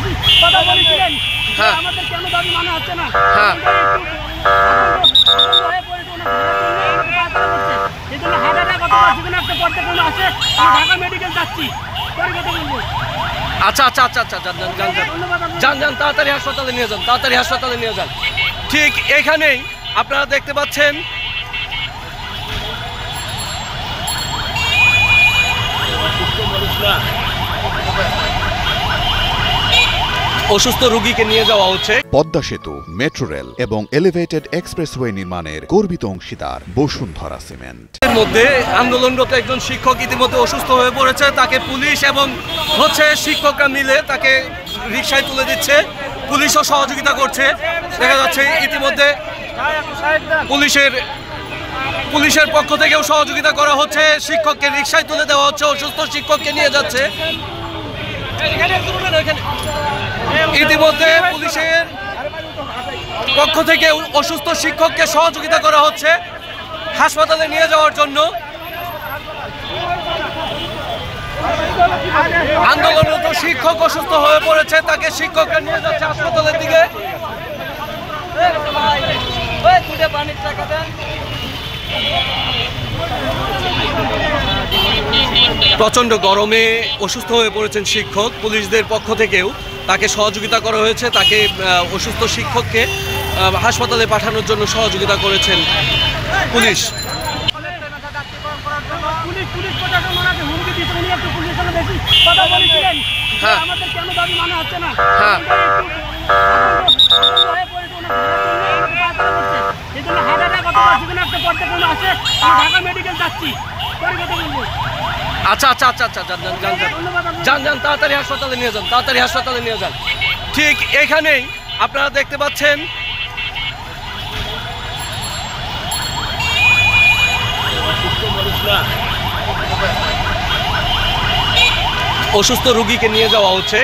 বেশি কথা বলেছিলেন, হ্যাঁ আমাদের কেন দাবি মানা হচ্ছে না? হ্যাঁ ঢাকা মেডিকেল যাচ্ছি, পরে কথা বলবো। আচ্ছা আচ্ছা আচ্ছা আচ্ছা যান যান যান যান যান তাড়াতাড়ি হাসপাতালে নিয়ে যান, তাড়াতাড়ি হাসপাতালে নিয়ে যান। ঠিক এখানেই আপনারা দেখতে পাচ্ছেন অসুস্থ রোগীকে নিয়ে যাওয়া হচ্ছে। পদ্মা সেতু, মেট্রো রেল এবং এলিভেটেড এক্সপ্রেসওয়ে নির্মাণের গর্বিত অংশীদার বসুন্ধরা সিমেন্ট। এর মধ্যে আন্দোলনরত একজন শিক্ষক ইতিমধ্যে অসুস্থ হয়ে পড়েছে, তাকে পুলিশ এবং শিক্ষকরা মিলে তাকে রিকশায় তুলে দিচ্ছে, পুলিশও সহযোগিতা করছে। দেখা যাচ্ছে ইতিমধ্যে পুলিশের পক্ষ থেকেও সহযোগিতা করা হচ্ছে, শিক্ষককে রিকশায় তুলে দেওয়া হচ্ছে, অসুস্থ শিক্ষককে নিয়ে যাচ্ছে। ইতিমধ্যে পুলিশের পক্ষ থেকে অসুস্থ শিক্ষককে সহযোগিতা করা হচ্ছে হাসপাতালে নিয়ে যাওয়ার জন্য। আন্দোলনরত শিক্ষক অসুস্থ হয়ে পড়েছে, তাকে শিক্ষকরা নিয়ে যাচ্ছে হাসপাতালের দিকে। প্রচণ্ড গরমে অসুস্থ হয়ে পড়েছেন শিক্ষক, পুলিশদের পক্ষ থেকেও তাকে সহযোগিতা করা হয়েছে, তাকে অসুস্থ শিক্ষককে হাসপাতালে পাঠানোর জন্য সহযোগিতা করেছেন পুলিশ। হ্যাঁ আমাদের কেন দাবি মানা হচ্ছে না? হ্যাঁ ঢাকা মেডিকেল যাচ্ছি, পরে কথা বলবো। আচ্ছা আচ্ছা আচ্ছা আচ্ছা যান যান যান যান যান তাড়াতাড়ি হাসপাতালে নিয়ে যান, তাড়াতাড়ি হাসপাতালে নিয়ে যান। ঠিক এখানেই আপনারা দেখতে পাচ্ছেন অসুস্থ রোগীকে নিয়ে যাওয়া হচ্ছে।